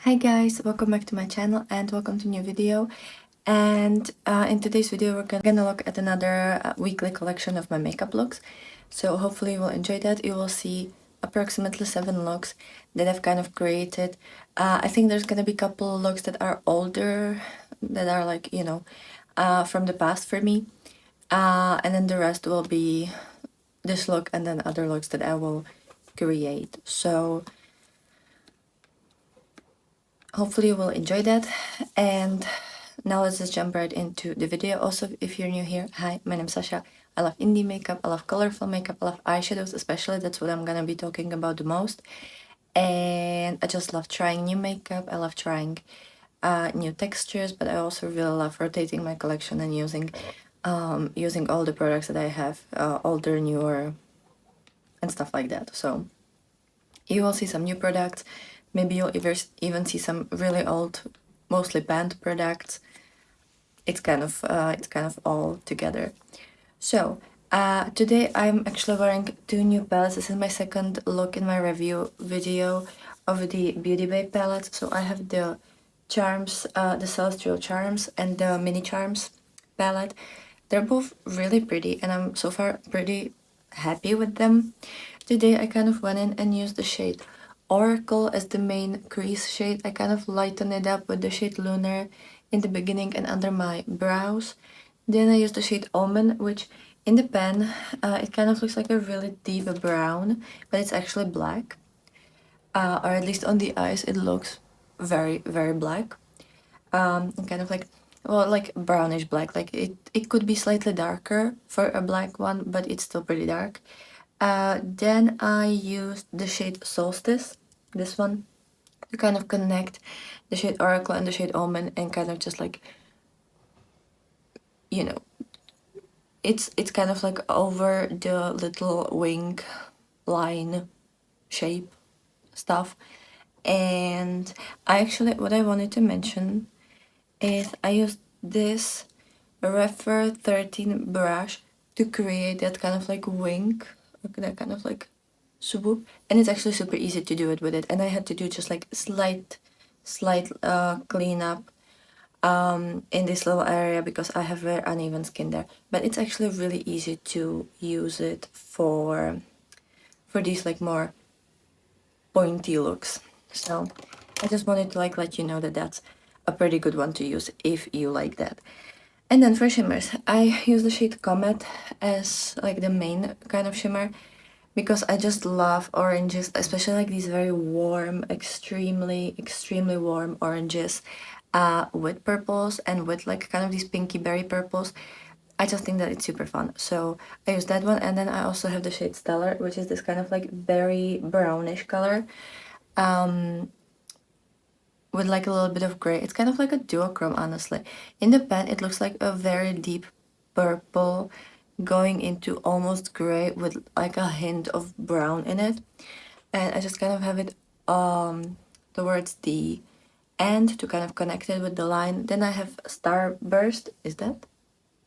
Hi guys, welcome back to my channel and welcome to a new video. And in today's video we're gonna look at another weekly collection of my makeup looks. So hopefully you will enjoy that. You will see approximately 7 looks that I've kind of created. I think there's gonna be a couple looks that are older, that are like, from the past for me. And then the rest will be this look and then other looks that I will create. So hopefully you will enjoy that. And now let's just jump right into the video. Also, if you're new here, hi, my name's Sasha. I love indie makeup, I love colorful makeup, I love eyeshadows especially. That's what I'm gonna be talking about the most. And I just love trying new makeup. I love trying new textures, but I also really love rotating my collection and using all the products that I have, older, newer, and stuff like that. So you will see some new products. Maybe you'll even see some really old, mostly banned products. It's kind of all together. So today I'm actually wearing 2 new palettes. This is my second look in my review video of the Beauty Bay palettes. So I have the Charms, the Celestial Charms and the Mini Charms palette. They're both really pretty and I'm so far pretty happy with them. Today I kind of went in and used the shade Oracle as the main crease shade. I kind of lightened it up with the shade Lunar in the beginning and under my brows. Then I used the shade Omen, which in the pen it kind of looks like a really deep brown, but it's actually black. Or at least on the eyes it looks very, very black. Kind of like, well, like brownish black. Like it could be slightly darker for a black one, but it's still pretty dark. Then I used the shade Solstice, this one, to kind of connect the shade Oracle and the shade Omen and kind of just like, you know, it's kind of like over the little wing line shape stuff. And what I wanted to mention is I used this Refer 13 brush to create that kind of like wing, that kind of like swoop, and it's actually super easy to do it with it. And I had to do just like slight cleanup in this little area because I have very uneven skin there. But it's actually really easy to use it for these like more pointy looks. So I just wanted to like let you know that that's a pretty good one to use if you like that. And then for shimmers, I use the shade Comet as like the main kind of shimmer because I just love oranges, especially like these very warm, extremely warm oranges with purples and with like kind of these pinky berry purples. I just think that it's super fun. So I use that one, and then I also have the shade Stellar, which is this kind of like berry brownish color. With like a little bit of gray. It's kind of like a duochrome, honestly. In the pen, it looks like a very deep purple going into almost gray with like a hint of brown in it. And I just kind of have it towards the end to kind of connect it with the line. Then I have Starburst, is that?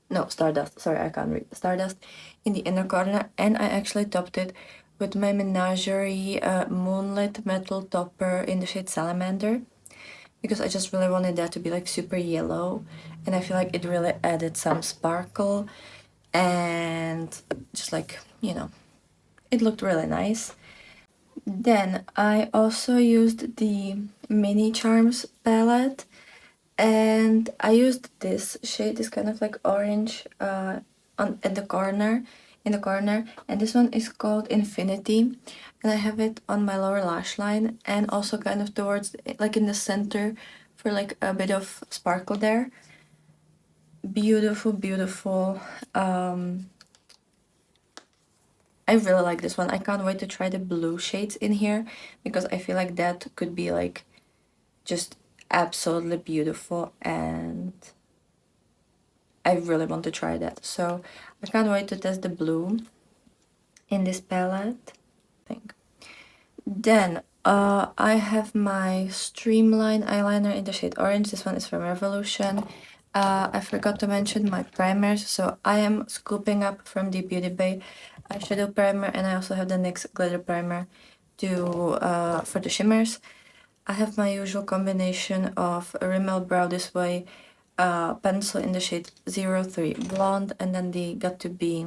No, Stardust, sorry, I can't read. Stardust in the inner corner, and I actually topped it with my Menagerie Moonlit Metal Topper in the shade Salamander, because I just really wanted that to be like super yellow, and I feel like it really added some sparkle and just like, it looked really nice. Then I also used the Mini Charms palette, and I used this shade, this kind of like orange at the corner, in the corner, and this one is called Infinity, and I have it on my lower lash line and also kind of towards like in the center for like a bit of sparkle there. Beautiful, beautiful. I really like this one. I can't wait to try the blue shades in here because I feel like that could be like just absolutely beautiful, and I really want to try that. So I can't wait to test the blue in this palette. Then I have my Streamline eyeliner in the shade Orange. This one is from Revolution. I forgot to mention my primers. So I am scooping up from the Beauty Bay eyeshadow primer, and I also have the NYX glitter primer for the shimmers. I have my usual combination of Rimmel Brow This Way pencil in the shade 03 Blonde, and then the Got To Be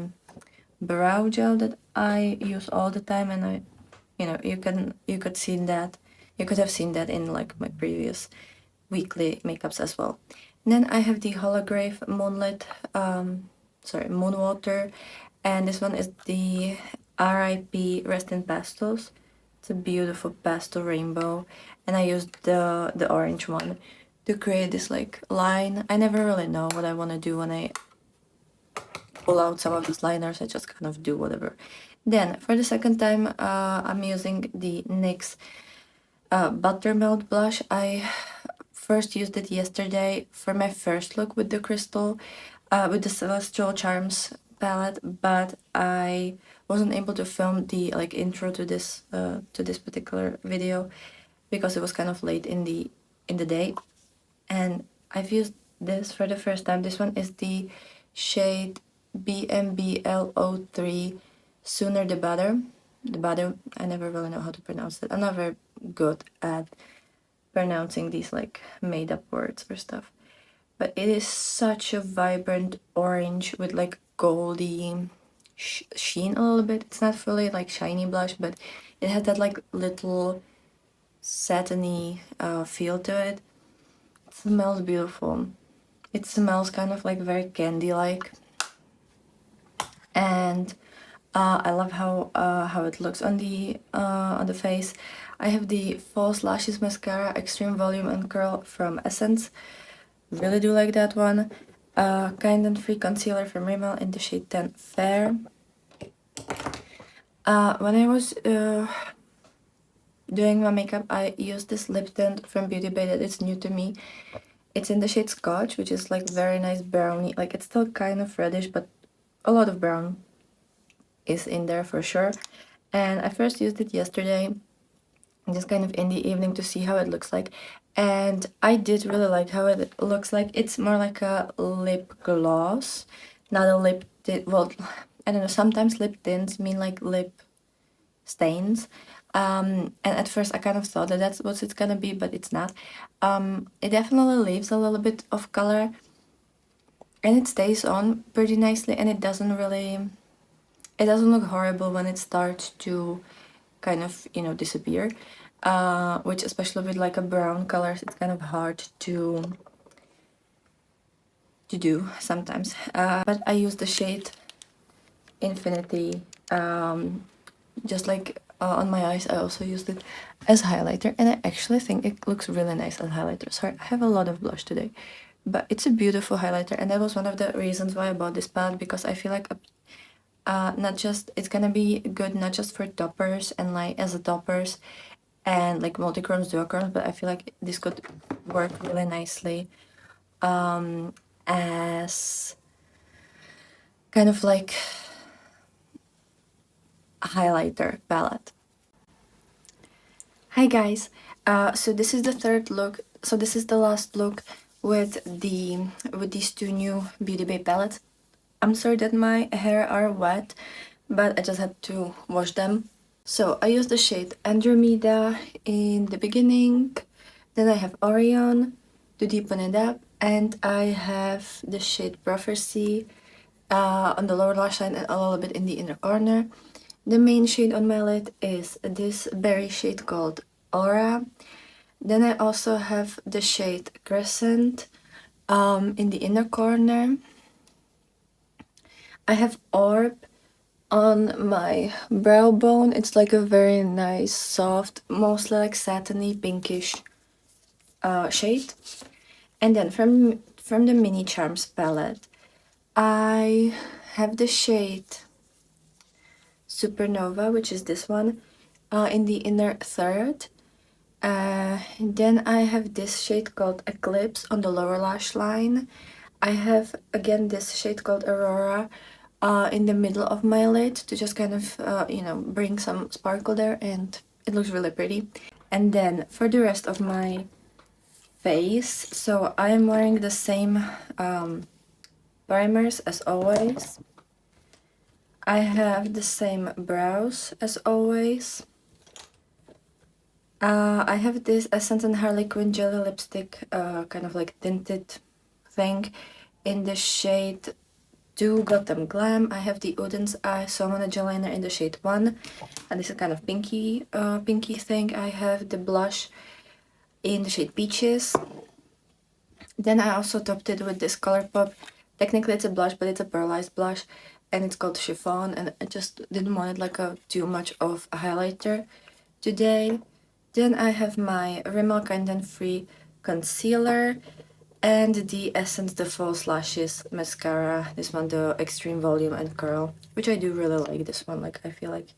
brow gel that I use all the time, and I, you could have seen that in like my previous weekly makeups as well. And then I have the Holograph Moonlit, Moonwater, and this one is the RIP Rest in Pastels. It's a beautiful pastel rainbow, and I used the orange one to create this like line. I never really know what I want to do when I pull out some of these liners. I just kind of do whatever. Then for the second time, I'm using the NYX Buttermelt blush. I first used it yesterday for my first look with the crystal, with the Celestial Charms palette, but I wasn't able to film the like intro to this particular video because it was kind of late in the day, and I've used this for the first time. This one is the shade BMBLO3 Sooner the Better. The Better, I never really know how to pronounce it. I'm not very good at pronouncing these like made up words or stuff. But it is such a vibrant orange with like goldy sheen a little bit. It's not fully like shiny blush, but it has that like little satiny feel to it. It smells beautiful. It smells kind of like very candy-like, and I love how it looks on the face. I have the False Lashes Mascara Extreme Volume and Curl from Essence. Really do like that one. Kind and Free Concealer from Rimmel in the shade 10 Fair. When I was doing my makeup, I used this lip tint from Beauty Bay that it's new to me. It's in the shade Scotch, which is like very nice brownie. Like it's still kind of reddish, but a lot of brown is in there for sure. And I first used it yesterday, just kind of in the evening, to see how it looks like. And I did really like how it looks like. It's more like a lip gloss, not a lip tint. Well, I don't know, sometimes lip tints mean like lip stains. And at first I kind of thought that that's what it's gonna be, but it's not. It definitely leaves a little bit of color, and it stays on pretty nicely, and it doesn't look horrible when it starts to kind of, disappear. Which, especially with like a brown color, it's kind of hard to do sometimes. But I use the shade Infinity, just like on my eyes. I also used it as highlighter, and I actually think it looks really nice as highlighter. Sorry, I have a lot of blush today, but it's a beautiful highlighter, and that was one of the reasons why I bought this palette, because I feel like it's gonna be good not just for toppers and like as a toppers and like multi-chromes, duochromes, but I feel like this could work really nicely as kind of like a highlighter palette. Hi guys, so this is the third look. So this is the last look with these two new Beauty Bay palettes. I'm sorry that my hair are wet, but I just had to wash them. So I used the shade Andromeda in the beginning, then I have Orion to deepen it up, and I have the shade Prophecy on the lower lash line and a little bit in the inner corner. The main shade on my lid is this berry shade called Aura. Then I also have the shade Crescent in the inner corner. I have Orb on my brow bone. It's like a very nice, soft, mostly like satiny pinkish shade. And then from the Mini Charms palette, I have the shade Supernova, which is this one, in the inner third. Then I have this shade called Eclipse on the lower lash line. I have again this shade called Aurora in the middle of my lid to just kind of, bring some sparkle there, and it looks really pretty. And then for the rest of my face, so I am wearing the same primers as always. I have the same brows as always. I have this Essence and Harley Quinn Jelly Lipstick, kind of like tinted thing in the shade Do Gotham Glam. I have the Oden's Eye Salmon Gel Liner in the shade 1, and this is kind of pinky, pinky thing. I have the blush in the shade Peaches. Then I also topped it with this Colourpop. Technically it's a blush, but it's a pearlized blush, and it's called Chiffon, and I just didn't want it like a too much of a highlighter today. Then I have my Rimmel Kind and Free concealer and the Essence The False Lashes mascara. This one, the Extreme Volume and Curl, which I do really like this one. Like, I feel like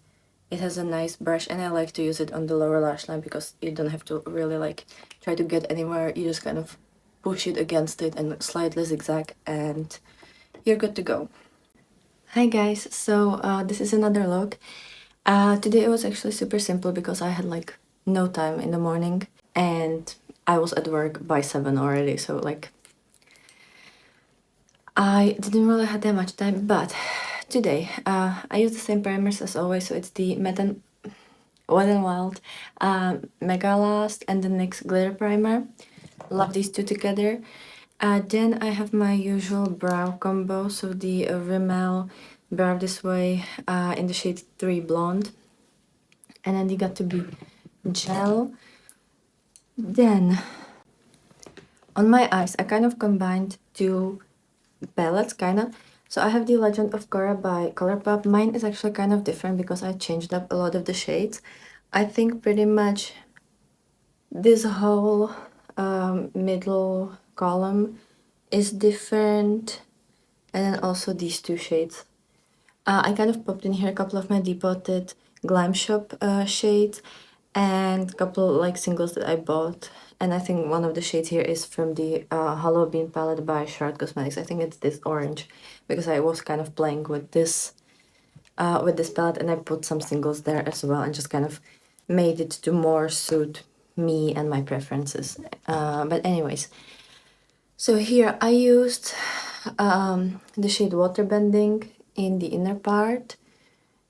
it has a nice brush, and I like to use it on the lower lash line because you don't have to really like try to get anywhere. You just kind of push it against it and slightly zigzag, and you're good to go. Hi guys, so this is another look. Today it was actually super simple because I had like no time in the morning and I was at work by 7 already, so like I didn't really have that much time. But today I use the same primers as always, so it's the Wet n Wild Mega Last and the NYX Glitter Primer. Love these two together. Then I have my usual brow combo, so the Rimmel Brow This Way in the shade 3 Blonde. And then the Got To Be Gel. Then on my eyes, I kind of combined two palettes, kind of. So I have the Legend of Korra by Colourpop. Mine is actually kind of different because I changed up a lot of the shades. I think pretty much this whole middle column is different, and then also these two shades. I kind of popped in here a couple of my depotted Glam Shop shades and a couple like singles that I bought. And I think one of the shades here is from the Hollow Bean palette by Shard Cosmetics. I think it's this orange because I was kind of playing with this palette, and I put some singles there as well and just kind of made it to more suit me and my preferences. But anyways, so here I used the shade Waterbending in the inner part.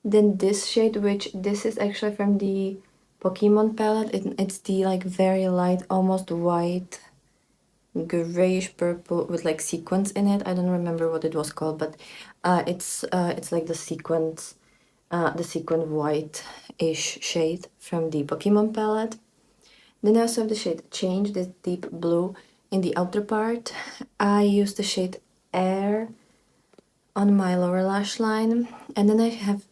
Then this shade, which this is actually from the Pokemon palette. It's the like very light, almost white, grayish purple with like sequins in it. I don't remember what it was called, but it's like the sequins, the sequin white-ish shade from the Pokemon palette. Then I also have the shade Change, this deep blue in the outer part. I use the shade Air on my lower lash line, and then I have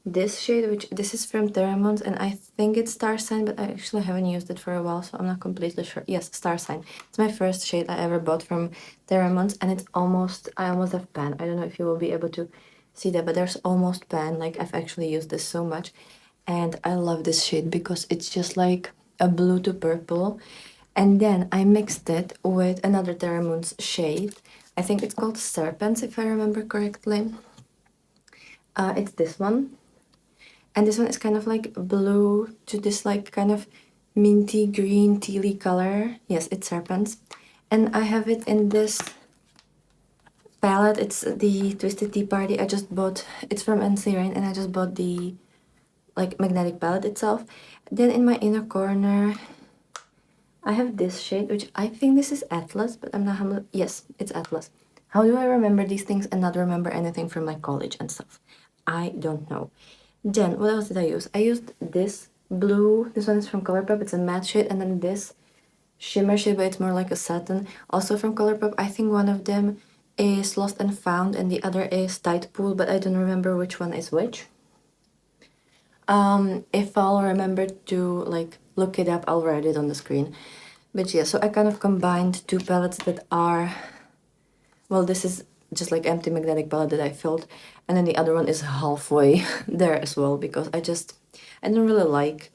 this shade, which this is from Theramons, and I think it's Star Sign, but I actually haven't used it for a while, so I'm not completely sure. Yes, Star Sign. It's my first shade I ever bought from Theramons, and it's I almost have pan. I don't know if you will be able to see that, but there's almost pan. Like, I've actually used this so much, and I love this shade because it's just like a blue to purple. And then I mixed it with another Theramons shade. I think it's called Serpents, if I remember correctly. It's this one. And this one is kind of like blue to this like kind of minty green tealy color. Yes, it's Serpents. And I have it in this palette. It's the Twisted Tea Party. I just bought, it's from NC Rain, and I just bought the like magnetic palette itself. Then in my inner corner, I have this shade, which I think this is Atlas, but I'm not, yes, it's Atlas. How do I remember these things and not remember anything from my college and stuff? I don't know. Then, what else did I use? I used this blue, this one is from Colourpop, it's a matte shade, and then this shimmer shade, but it's more like a satin, also from Colourpop. I think one of them is Lost and Found, and the other is Tide Pool, but I don't remember which one is which. If I'll remember to like look it up, I'll write it on the screen. But yeah, so I kind of combined two palettes that are, well, this is just like empty magnetic palette that I filled, and then the other one is halfway there as well, because I don't really like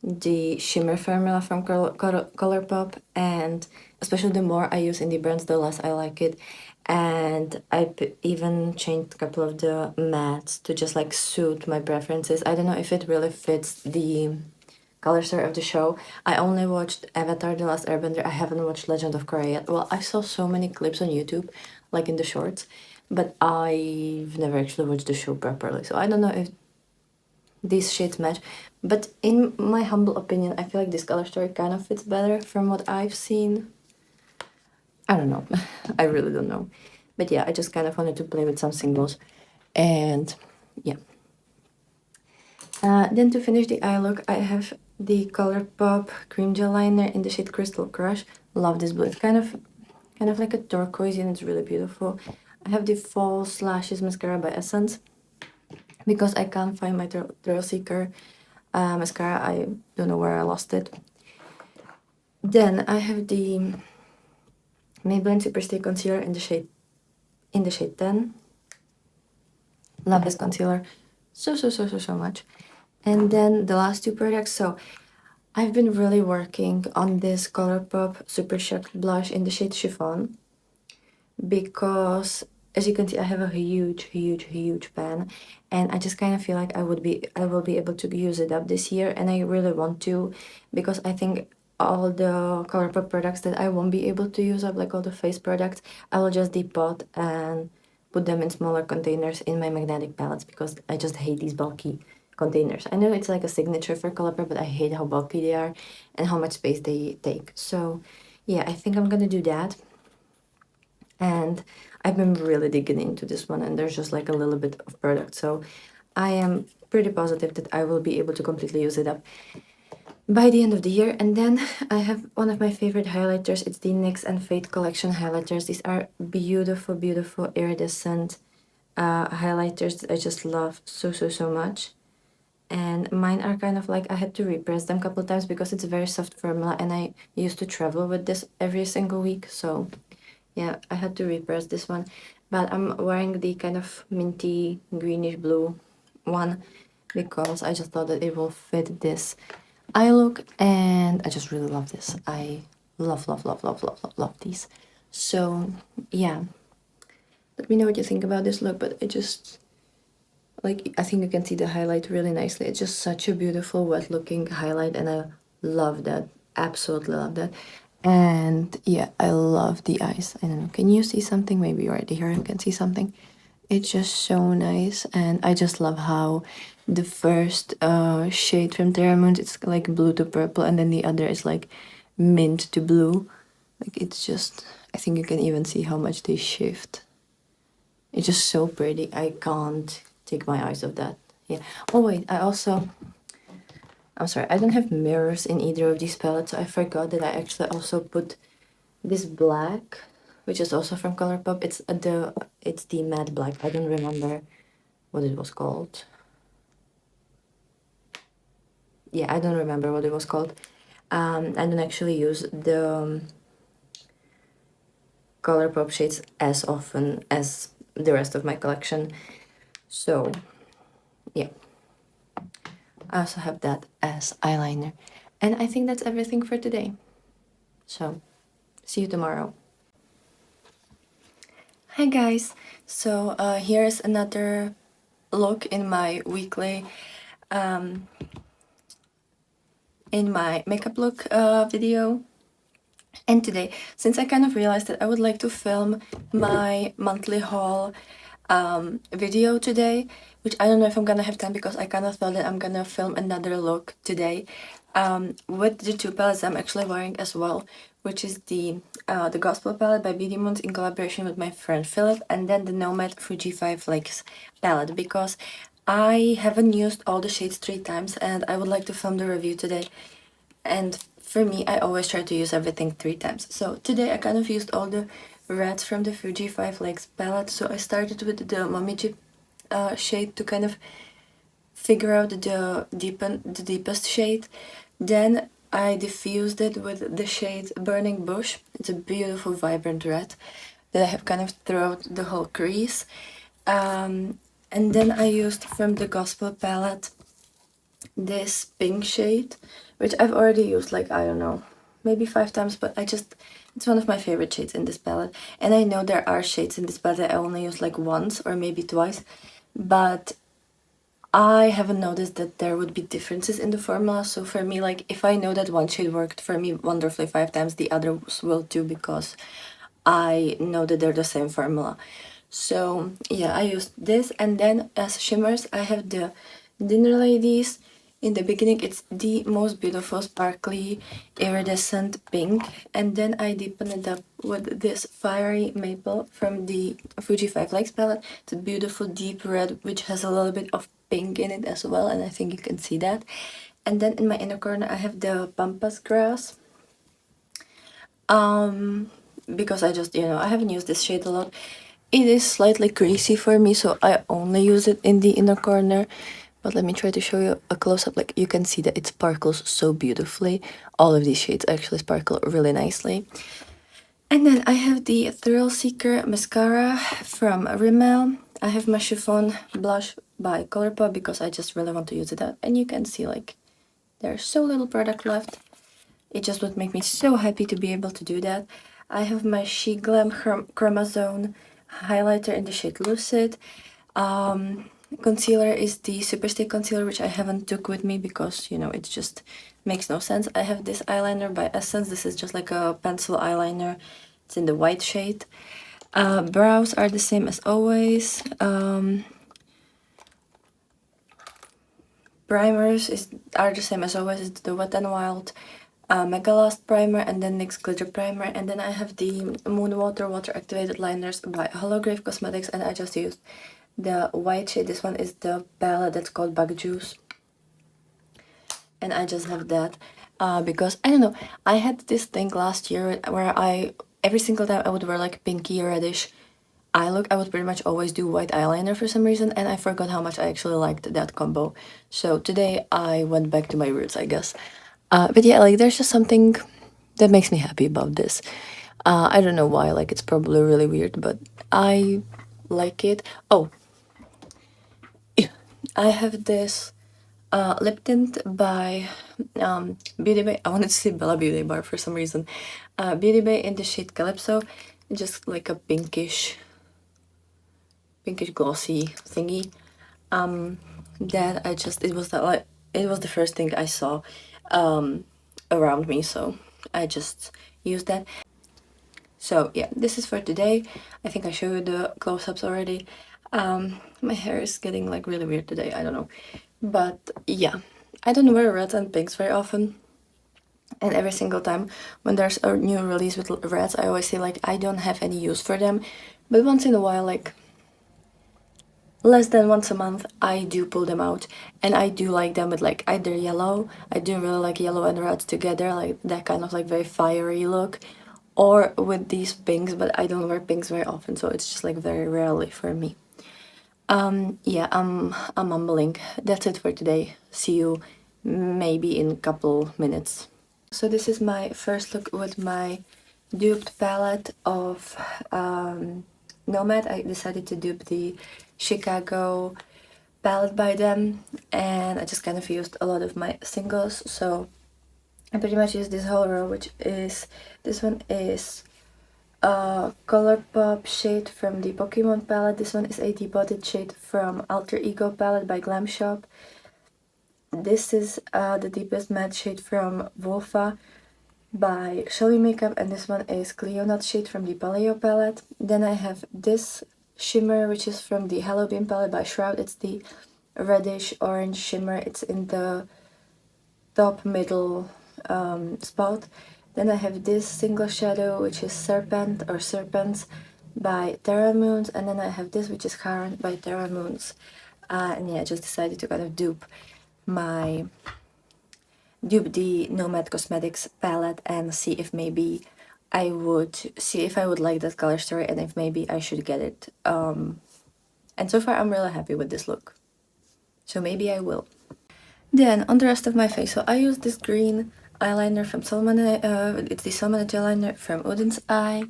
the shimmer formula from Colourpop, and especially the more I use indie brands, the less I like it. And I even changed a couple of the mattes to just like suit my preferences. I don't know if it really fits the color story of the show. I only watched Avatar: The Last Airbender. I haven't watched Legend of Korra yet. Well, I saw so many clips on YouTube, like in the shorts, but I've never actually watched the show properly. So I don't know if these shades match. But in my humble opinion, I feel like this color story kind of fits better from what I've seen. I don't know. I really don't know. But yeah, I just kind of wanted to play with some singles. And yeah. Then to finish the eye look, I have the ColourPop cream gel liner in the shade Crystal Crush. Love this blue. It's kind of like a turquoise and it's really beautiful. I have the False Lashes mascara by Essence because I can't find my Thrill Seeker mascara. I don't know where I lost it. Then I have the Maybelline Superstay Concealer in the shade 10. Love this concealer so much. And then the last two products. So I've been really working on this ColourPop Super Shock blush in the shade Chiffon because, as you can see, I have a huge pan, and I just kind of feel like I will be able to use it up this year, and I really want to, because I think all the ColourPop products that I won't be able to use up, like all the face products, I will just depot and put them in smaller containers in my magnetic palettes because I just hate these bulky containers. I know it's like a signature for ColourPop, but I hate how bulky they are and how much space they take. So yeah, I think I'm gonna do that. And I've been really digging into this one, and there's just like a little bit of product. So I am pretty positive that I will be able to completely use it up by the end of the year. And then I have one of my favorite highlighters. It's the NYX and Fate collection highlighters. These are beautiful iridescent highlighters that I just love so much. And mine are kind of like, I had to repress them a couple times because it's a very soft formula, and I used to travel with this every single week. So yeah, I had to repress this one. But I'm wearing the kind of minty greenish blue one because I just thought that it will fit this eye look, and I just really love this. I love these. So yeah, let me know what you think about this look. But it just, like, I think you can see the highlight really nicely. It's just such a beautiful wet looking highlight, and I love that. Absolutely love that. And yeah, I love the eyes. I don't know, can you see something? Maybe right here you can see something. It's just so nice, and I just love how the first shade from Terra Moons, it's like blue to purple, and then the other is like mint to blue. Like, it's just, I think you can even see how much they shift. It's just so pretty. I can't take my eyes off that. Yeah. Oh wait, I'm sorry, I don't have mirrors in either of these palettes, so I forgot that I actually also put this black, which is also from ColourPop. It's the matte black. I don't remember what it was called. Yeah, I don't remember what it was called. I don't actually use the ColourPop shades as often as the rest of my collection. So yeah, I also have that as eyeliner. And I think that's everything for today. So see you tomorrow. Hi guys, so here's another look in my weekly in my makeup look video. And today, since I kind of realized that I would like to film my monthly haul video today, which I don't know if I'm gonna have time because I kind of thought that I'm gonna film another look today with the two palettes I'm actually wearing as well, which is the Gospel palette by Beauty Moons in collaboration with my friend Philip, and then the Nomad Fuji 5 Flakes palette, because I haven't used all the shades 3 times and I would like to film the review today. And for me, I always try to use everything 3 times. So today I kind of used all the reds from the Fuji 5 Flakes palette. So I started with the Momiji shade to kind of figure out the deepest shade. Then I diffused it with the shade Burning Bush. It's a beautiful vibrant red that I have kind of throughout the whole crease. And then I used from the Gospel palette this pink shade, which I've already used, like, I don't know, maybe 5 times, but it's one of my favorite shades in this palette. And I know there are shades in this palette that I only use like once or maybe twice, but I haven't noticed that there would be differences in the formula. So for me, like, if I know that one shade worked for me wonderfully 5 times, the others will too, because I know that they're the same formula. So yeah, I used this. And then as shimmers, I have the Dinner Ladies. In the beginning, it's the most beautiful, sparkly, iridescent pink. And then I deepen it up with this Fiery Maple from the Fuji 5 Likes palette. It's a beautiful deep red, which has a little bit of pink in it as well. And I think you can see that. And then in my inner corner, I have the Pampas Grass. Because I just, I haven't used this shade a lot. It is slightly greasy for me, so I only use it in the inner corner. But let me try to show you a close-up. Like, you can see that it sparkles so beautifully. All of these shades actually sparkle really nicely. And then I have the Thrill Seeker mascara from Rimmel. I have my chiffon blush by Colourpop because I just really want to use it up. And you can see, like, there's so little product left. It just would make me so happy to be able to do that. I have my She Glam Chromazone highlighter in the shade Lucid. Concealer is the Superstay concealer, which I haven't took with me because, it just makes no sense. I have this eyeliner by Essence. This is just like a pencil eyeliner. It's in the white shade. Brows are the same as always. Primers are the same as always. It's the Wet n Wild Mega Last primer and then NYX glitter primer. And then I have the Moon Water activated liners by Holograph Cosmetics, and I just used the white shade. This one is the palette that's called Bug Juice, and I just have that because I don't know, I had this thing last year where every single time I would wear like pinky reddish eye look, I would pretty much always do white eyeliner for some reason, and I forgot how much I actually liked that combo. So today I went back to my roots, I guess. But yeah, like, there's just something that makes me happy about this. I don't know why, like, it's probably really weird, but I like it. Oh, I have this lip tint by Beauty Bay. I wanted to say Bella Beauty Bar for some reason. Beauty Bay in the shade Calypso. Just like a pinkish glossy thingy. That it was the first thing I saw around me, so I just used that. So yeah, this is for today. I think I showed the close-ups already. My hair is getting like really weird today, I don't know. But yeah, I don't wear reds and pinks very often. And every single time when there's a new release with reds, I always say like I don't have any use for them. But once in a while, like less than once a month, I do pull them out, and I do like them with like either yellow. I do really like yellow and reds together, like that kind of like very fiery look, or with these pinks, but I don't wear pinks very often, so it's just like very rarely for me. Yeah, I'm mumbling. That's it for today. See you maybe in a couple minutes. So this is my first look with my duped palette of Nomad. I decided to dupe the Chicago palette by them, and I just kind of used a lot of my singles. So I pretty much used this whole row, which is, this one is a Colourpop shade from the Pokemon palette. This one is a depotted shade from Alter Ego palette by Glam Shop. This is the deepest matte shade from Wolfa by Shelby Makeup, and this one is Cleonut shade from the Paleo palette. Then I have this shimmer, which is from the Hello Beam palette by Shroud. It's the reddish orange shimmer. It's in the top middle spot. Then I have this single shadow, which is Serpent or Serpents by Terra Moons, and then I have this, which is Haran by Terra Moons. And yeah, I just decided to kind of dupe the Nomad Cosmetics palette and see if maybe I would like that color story, and if maybe I should get it. And so far I'm really happy with this look, so maybe I will. Then on the rest of my face, so I use this green eyeliner from it's the Salmonette eyeliner from Udin's Eye.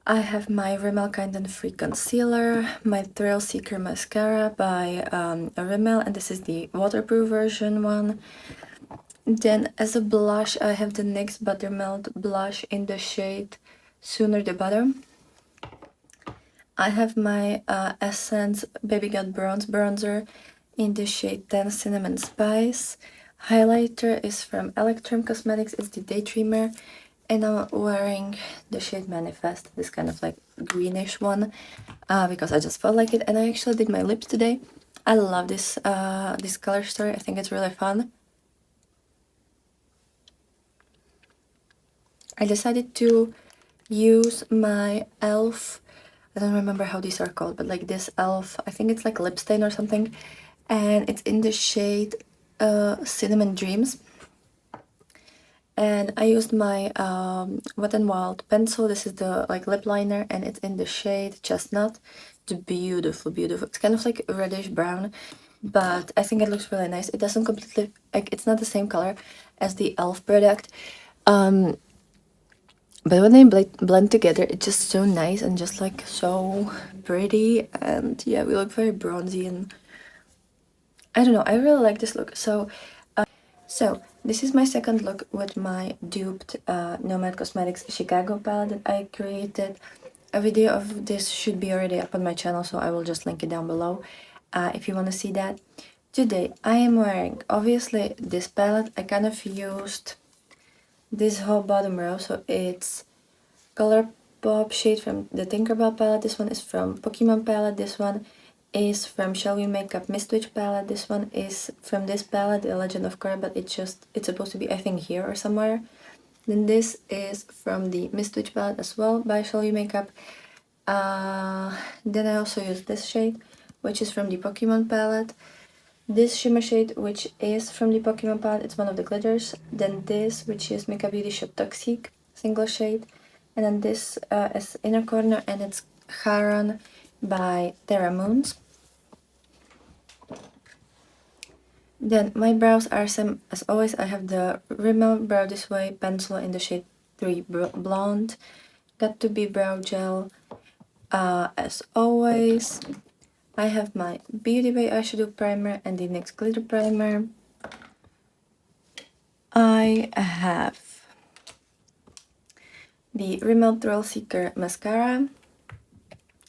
I have my Rimmel Kind and Free concealer, my Thrill Seeker mascara by Rimmel, and this is the waterproof version one. Then as a blush, I have the NYX Buttermelt blush in the shade Sooner the Better. I have my Essence Baby Got Bronze bronzer in the shade 10 Cinnamon Spice. Highlighter is from Electrum Cosmetics, it's the Daydreamer, and I'm wearing the shade Manifest, this kind of like greenish one, because I just felt like it. And I actually did my lips today. I love this color story. I think it's really fun. I decided to use my e.l.f. I don't remember how these are called, but like this e.l.f. I think it's like lip stain or something, and it's in the shade Cinnamon Dreams. And I used my Wet n Wild pencil. This is the like lip liner, and it's in the shade Chestnut. It's beautiful, beautiful. It's kind of like reddish brown, but I think it looks really nice. It doesn't completely, like, it's not the same color as the e.l.f. product. But when they blend together, it's just so nice and just like so pretty. And yeah, we look very bronzy, and I don't know, I really like this look. So this is my second look with my duped Nomad Cosmetics Chicago palette that I created. A video of this should be already up on my channel, so I will just link it down below if you want to see that. Today I am wearing, obviously, this palette. I kind of used this whole bottom row, so it's Colourpop shade from the Tinkerbell palette. This one is from Pokemon palette. This one is from Shall We Makeup Mistwitch palette. This one is from this palette, The Legend of Korra, but it's supposed to be, I think, here or somewhere. Then this is from the Mistwitch palette as well by Shall We Makeup. Then I also used this shade, which is from the Pokemon palette. This shimmer shade, which is from the Pokemon palette, it's one of the glitters. Then this, which is Makeup Beauty Shop Toxic, single shade. And then this is Inner Corner, and it's Charon by Terra Moons. Then my brows are same as always. I have the Rimmel Brow This Way pencil in the shade 3 Blonde. Got to Be brow gel. As always, I have my Beauty Bay eyeshadow primer and the NYX glitter primer. I have the Rimmel Thrill Seeker mascara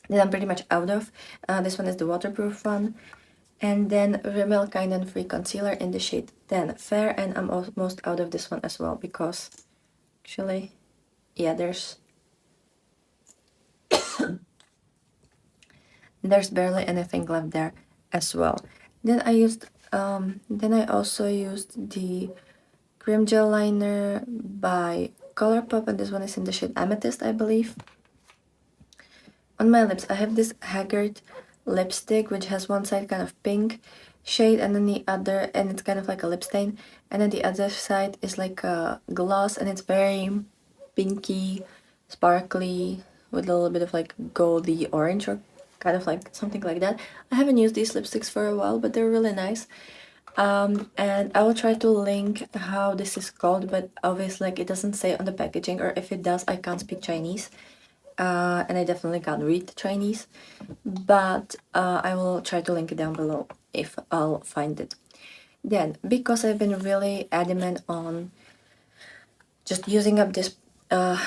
that I'm pretty much out of. This one is the waterproof one. And then Rimmel Kind and Free Concealer in the shade 10 Fair. And I'm almost out of this one as well because actually, yeah, there's barely anything left there as well. Then I also used the cream gel liner by Colourpop, and this one is in the shade Amethyst, I believe. On my lips, I have this Haggard lipstick, which has one side kind of pink shade, and then the other, and it's kind of like a lip stain, and then the other side is like a gloss, and it's very pinky, sparkly, with a little bit of like goldy orange, or kind of like something like that. I haven't used these lipsticks for a while, but they're really nice. And I will try to link how this is called, but obviously like it doesn't say on the packaging, or if it does, I can't speak Chinese. And I definitely can't read Chinese, but I will try to link it down below if I'll find it. Then, because I've been really adamant on just using up this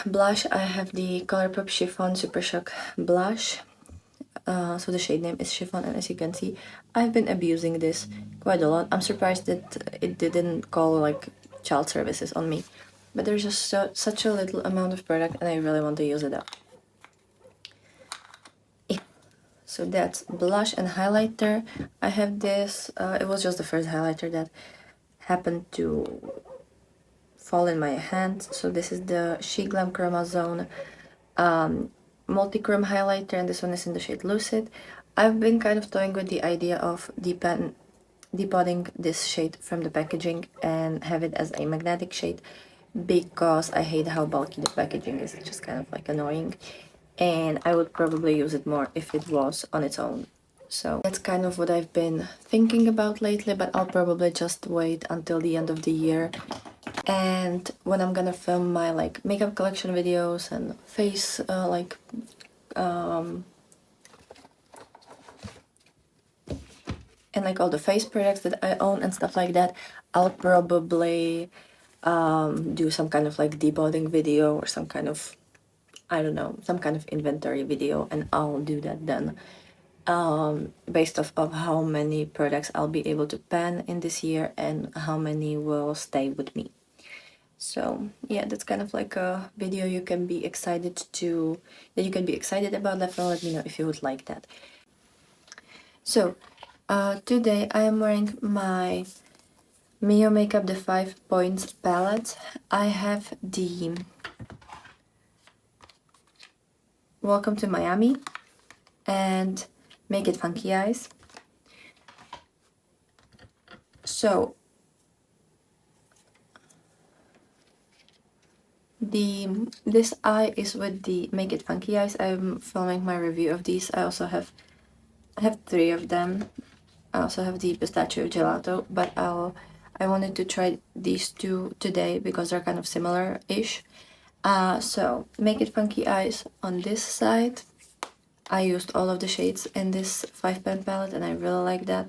blush, I have the Colourpop Chiffon Super Shock blush. So the shade name is Chiffon, and as you can see, I've been abusing this quite a lot. I'm surprised that it didn't call like child services on me, but there's just such a little amount of product, and I really want to use it up. So that's blush and highlighter. I have this, it was just the first highlighter that happened to fall in my hand. So this is the She Glam Chromazone multi-chrome highlighter, and this one is in the shade Lucid. I've been kind of toying with the idea of depotting this shade from the packaging and have it as a magnetic shade, because I hate how bulky the packaging is. It's just kind of like annoying, and I would probably use it more if it was on its own. So that's kind of what I've been thinking about lately, but I'll probably just wait until the end of the year, and when I'm gonna film my like makeup collection videos and face and like all the face products that I own and stuff like that, I'll probably do some kind of like debotting video or some kind of, I don't know, some kind of inventory video, and I'll do that then based off of how many products I'll be able to pan in this year and how many will stay with me. So yeah, that's kind of like a video you can be excited about. Definitely let me know if you would like that. So Today I am wearing my Mio Makeup the 5 Points palette. I have the Welcome to Miami and Make It Funky Eyes. So this eye is with the Make It Funky Eyes. I'm filming my review of these. I have 3 of them. I also have the pistachio gelato, but I wanted to try these 2 today because they're kind of similar-ish. So Make It Funky Eyes on this side. I used all of the shades in this 5-pan palette and I really like that.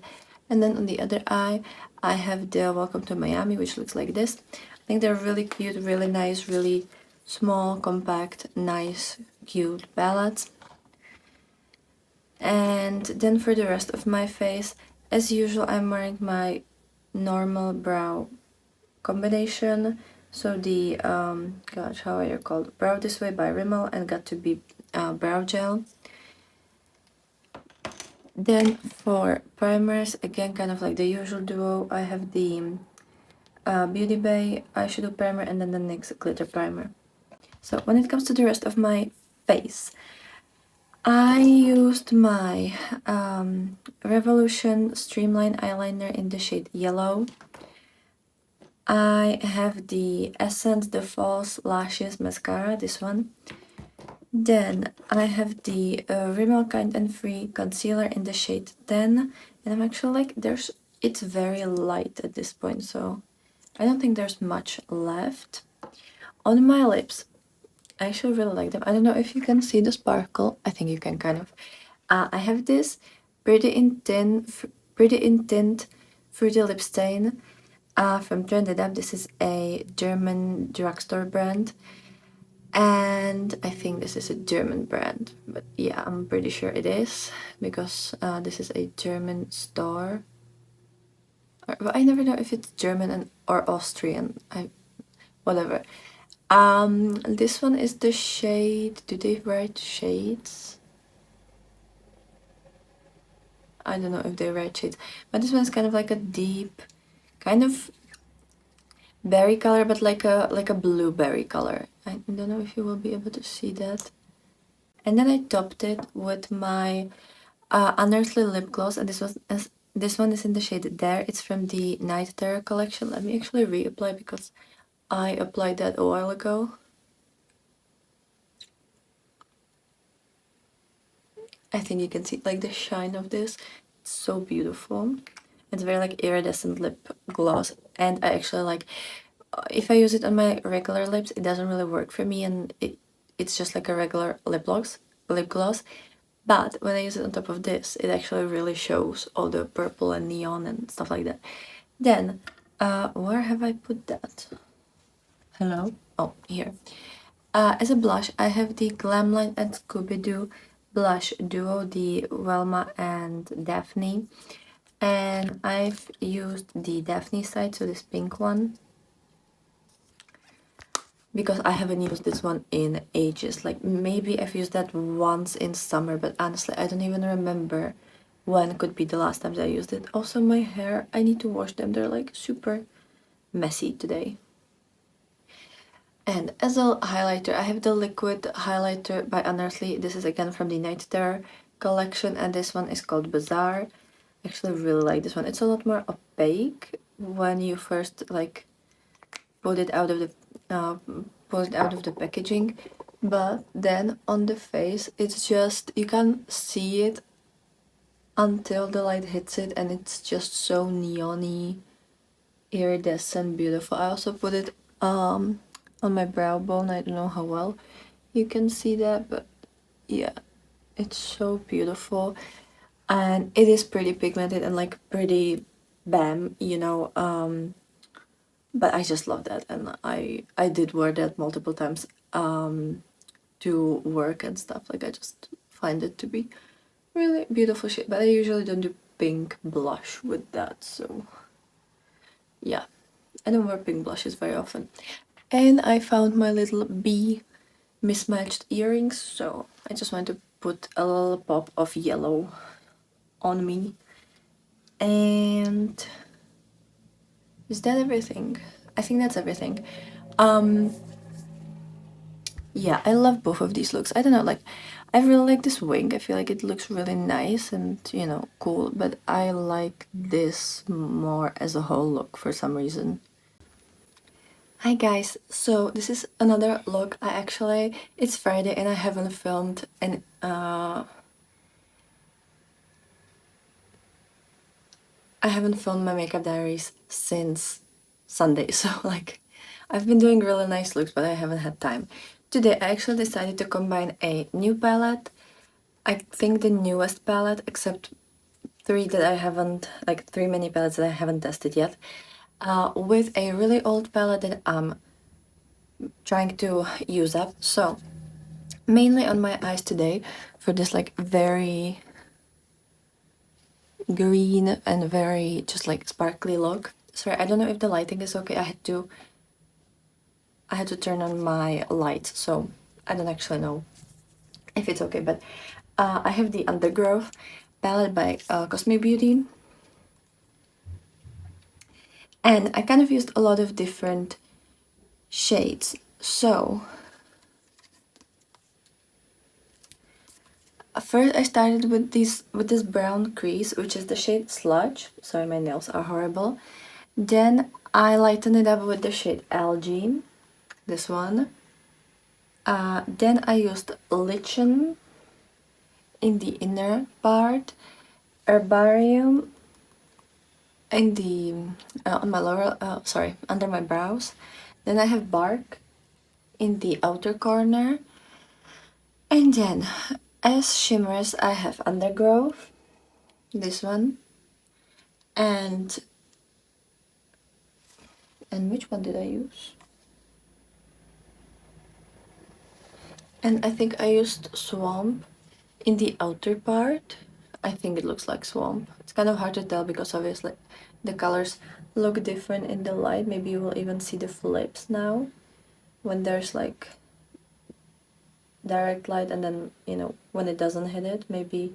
And then on the other eye, I have the Welcome to Miami, which looks like this. I think they're really cute, really nice, really small, compact, nice, cute palettes. And then for the rest of my face, as usual, I'm wearing my normal brow combination. So the, gosh, how are they called? Brow This Way by Rimmel and Got To Be Brow Gel. Then for primers, again, kind of like the usual duo, I have the Beauty Bay eyeshadow primer and then the NYX glitter primer. So when it comes to the rest of my face, I used my Revolution Streamline eyeliner in the shade Yellow. I have the Essence The False Lashes mascara, this one. Then I have the Rimmel Kind and Free concealer in the shade 10, and I'm actually like, it's very light at this point, so I don't think there's much left. On my lips, I actually really like them. I don't know if you can see the sparkle. I think you can kind of. I have this Pretty in Tint Fruity Lip Stain from Trended. This is a German drugstore brand. And I think this is a German brand, but yeah, I'm pretty sure it is because this is a German store. But I never know if it's German or Austrian. Whatever. This one is the shade. Do they write shades? I don't know if they write shades, but this one is kind of like a deep, kind of berry color, but like a blueberry color. I don't know if you will be able to see that. And then I topped it with my Unearthly lip gloss, and this one is in the shade Dare. It's from the Night Terror collection. Let me actually reapply because I applied that a while ago. I think you can see like the shine of this. It's so beautiful. It's very like iridescent lip gloss, and I actually like, if I use it on my regular lips, it doesn't really work for me, and it's just like a regular lip gloss. But when I use it on top of this, it actually really shows all the purple and neon and stuff like that. Then, where have I put that? Hello? Oh, here. As a blush, I have the Glamline and Scooby-Doo blush duo, the Velma and Daphne. And I've used the Daphne side, so this pink one, because I haven't used this one in ages. Like maybe I've used that once in summer, but honestly I don't even remember when could be the last time that I used it. Also my hair, I need to wash them. They're like super messy today. And as a highlighter, I have the liquid highlighter by Unearthly. This is again from the Night Terror collection, and this one is called Bazaar. I actually really like this one. It's a lot more opaque when you first like pull it out of the packaging, but then on the face it's just, you can see it until the light hits it, and it's just so neon-y, iridescent, beautiful. I also put it on my brow bone. I don't know how well you can see that, but yeah, it's so beautiful, and it is pretty pigmented and like pretty bam, you know. But I just love that, and I did wear that multiple times to work and stuff. Like I just find it to be really beautiful shade, but I usually don't do pink blush with that, so yeah, I don't wear pink blushes very often. And I found my little bee mismatched earrings, so I just want to put a little pop of yellow on me. And is that everything? I think that's everything. Um, yeah, I love both of these looks. I don't know, like, I really like this wing. I feel like it looks really nice and, you know, cool, but I like this more as a whole look for some reason. Hi guys, so this is another look. It's Friday and I haven't filmed my makeup diaries since Sunday, so like I've been doing really nice looks, but I haven't had time. Today I actually decided to combine a new palette. I think the newest palette, except three mini palettes that I haven't tested yet, with a really old palette that I'm trying to use up. So mainly on my eyes today for this like very green and very just like sparkly look. Sorry, I don't know if the lighting is okay. I had to turn on my lights, so I don't actually know if it's okay, but I have the Undergrowth palette by Cosmic Beauty. And I kind of used a lot of different shades. So first I started with this brown crease, which is the shade Sludge. Sorry, my nails are horrible. Then I lightened it up with the shade Algae, this one. Then I used Lichen in the inner part, Herbarium in the on my lower under my brows. Then I have Bark in the outer corner, and then as shimmers I have Undergrowth, this one, and which one did I use? And I think I used Swamp in the outer part. I think it looks like Swamp. It's kind of hard to tell because obviously the colors look different in the light. Maybe you will even see the flips now when there's like direct light, and then, you know, when it doesn't hit it, maybe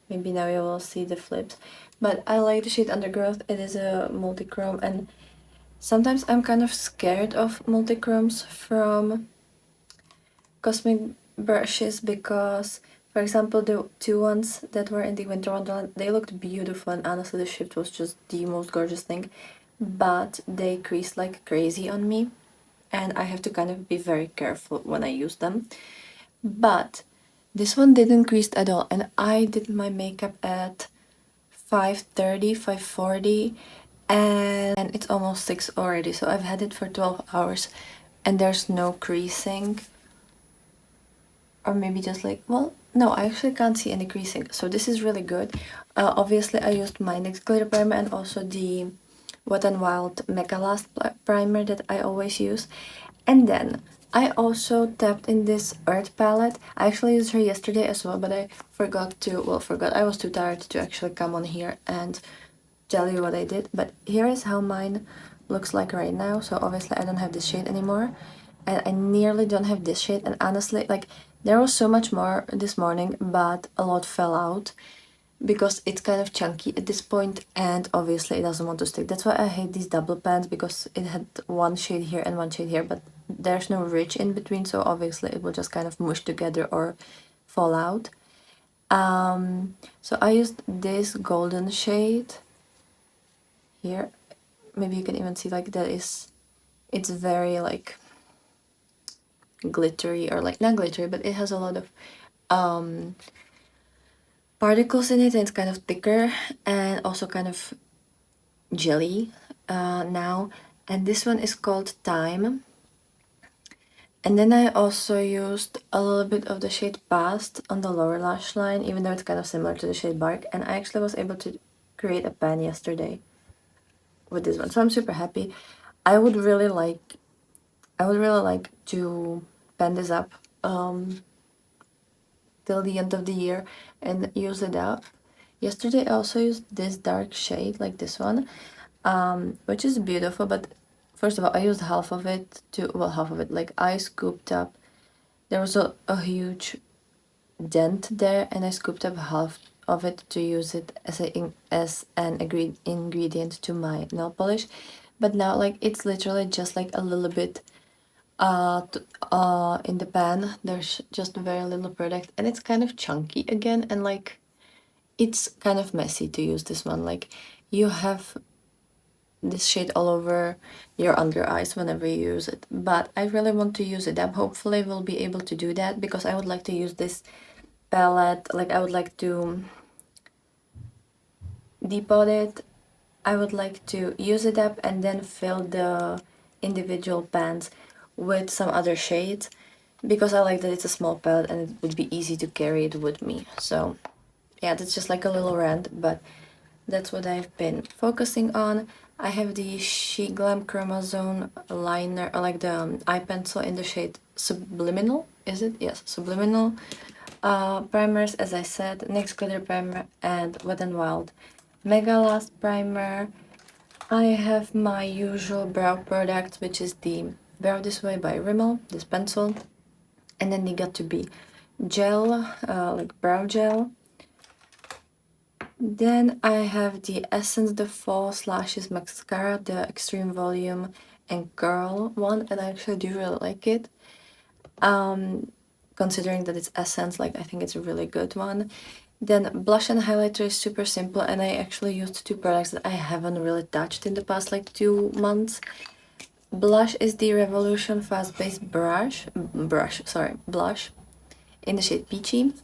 now you will see the flips. But I like the shade Undergrowth. It is a multi-chrome, and sometimes I'm kind of scared of multi-chromes from Cosmic brushes because, for example, the two ones that were in the Winter Wonderland, they looked beautiful, and honestly the shift was just the most gorgeous thing, but they creased like crazy on me, and I have to kind of be very careful when I use them. But this one didn't crease at all, and I did my makeup at 5:30, 5:40, and it's almost 6 already, so I've had it for 12 hours and there's no creasing. Or maybe just like, well, no, I actually can't see any creasing, so this is really good. Obviously I used my NYX glitter primer and also the Wet n Wild Mega Last primer that I always use. And then I also tapped in this Earth palette. I actually used her yesterday as well, but I I was too tired to actually come on here and tell you what I did. But here is how mine looks like right now. So obviously I don't have this shade anymore, and I nearly don't have this shade, and honestly, like, there was so much more this morning, but a lot fell out because it's kind of chunky at this point, and obviously it doesn't want to stick. That's why I hate these double pans, because it had one shade here and one shade here, but there's no ridge in between, so obviously it will just kind of mush together or fall out. So I used this golden shade here. Maybe you can even see, like, it's very like glittery, or like not glittery, but it has a lot of particles in it, and it's kind of thicker and also kind of jelly now. And this one is called Time. And then I also used a little bit of the shade Past on the lower lash line, even though it's kind of similar to the shade Bark, and I actually was able to create a pan yesterday with this one, so I'm super happy. I would really like to pan this up till the end of the year and use it up. Yesterday I also used this dark shade, like this one, which is beautiful, but first of all I used half of it, like I scooped up, there was a huge dent there, and I scooped up half of it to use it as an ingredient to my nail polish, but now like it's literally just like a little bit in the pan. There's just very little product and it's kind of chunky again, and like it's kind of messy to use this one. Like you have this shade all over your under eyes whenever you use it, but I really want to use it. I'm hopefully will be able to do that because I would like to use this palette. Like I would like to depot it, I would like to use it up and then fill the individual pans with some other shades because I like that it's a small palette and it would be easy to carry it with me. So yeah, that's just like a little rant, but that's what I've been focusing on. I have the She Glam Chromazone liner, or like the eye pencil in the shade Subliminal, is it? Yes, Subliminal. Primers, as I said, NYX Glitter Primer and Wet n Wild Mega Last Primer. I have my usual brow product, which is the Brow This Way by Rimmel, this pencil. And then the Got To Be gel, like brow gel. Then I have the Essence de False Lashes Mascara, the Extreme Volume and Curl one, and I actually do really like it. Considering that it's Essence, like I think it's a really good one. Then blush and highlighter is super simple, and I actually used two products that I haven't really touched in the past like 2 months. Blush is the Revolution Fast Base blush in the shade Peachy.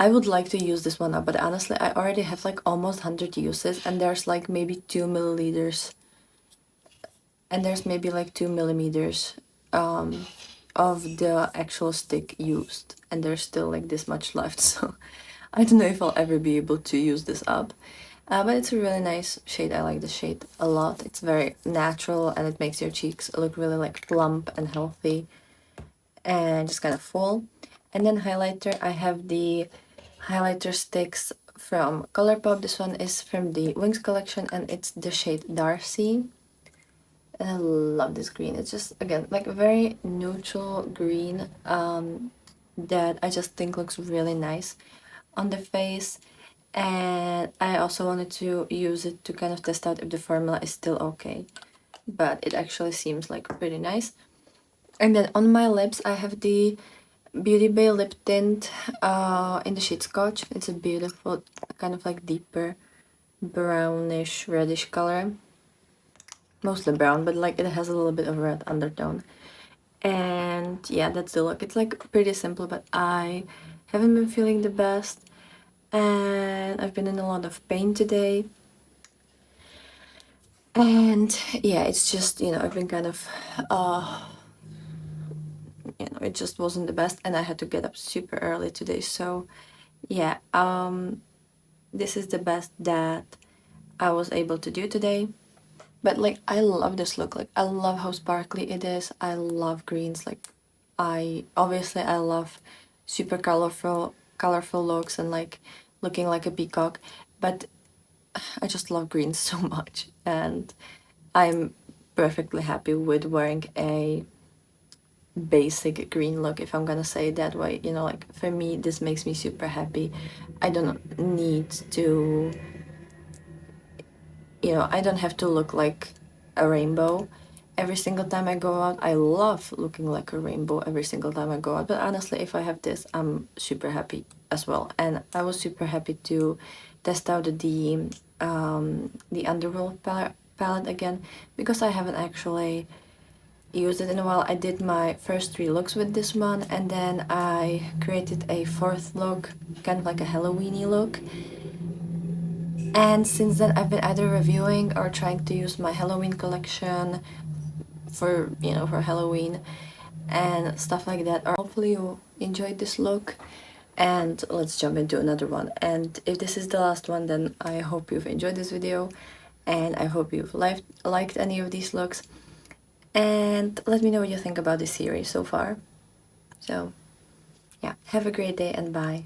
I would like to use this one up, but honestly, I already have like almost 100 uses, and there's like maybe 2 milliliters, and there's maybe like 2 millimeters of the actual stick used, and there's still like this much left, so I don't know if I'll ever be able to use this up. But it's a really nice shade. I like the shade a lot. It's very natural and it makes your cheeks look really like plump and healthy and just kind of full. And then highlighter, I have the highlighter sticks from Colourpop. This one is from the Wings collection and it's the shade Darcy. And I love this green. It's just, again, like a very neutral green that I just think looks really nice on the face. And I also wanted to use it to kind of test out if the formula is still okay. But it actually seems like pretty nice. And then on my lips I have the Beauty Bay lip tint in the shade Scotch. It's a beautiful kind of like deeper brownish reddish color. Mostly brown, but like it has a little bit of red undertone. And yeah, that's the look. It's like pretty simple, but I haven't been feeling the best. And I've been in a lot of pain today. And yeah, it's just, you know, I've been kind of, you know, it just wasn't the best, and I had to get up super early today. So yeah, this is the best that I was able to do today. But like, I love this look. Like, I love how sparkly it is. I love greens. Like, I love super colorful looks and like looking like a peacock, but I just love greens so much, and I'm perfectly happy with wearing a basic green look, if I'm gonna say it that way. You know, like for me, this makes me super happy. I don't need to, you know, I don't have to look like a rainbow every single time I go out. I love looking like a rainbow every single time I go out, but honestly, if I have this, I'm super happy as well. And I was super happy to test out the Underworld palette again, because I haven't actually used it in a while. I did my first 3 looks with this one, and then I created a 4th look, kind of like a Halloweeny look. And since then I've been either reviewing or trying to use my Halloween collection for, you know, for Halloween and stuff like that. Or hopefully you enjoyed this look, and let's jump into another one. And if this is the last one, then I hope you've enjoyed this video, and I hope you've liked any of these looks, and let me know what you think about this series so far. So yeah, have a great day and bye.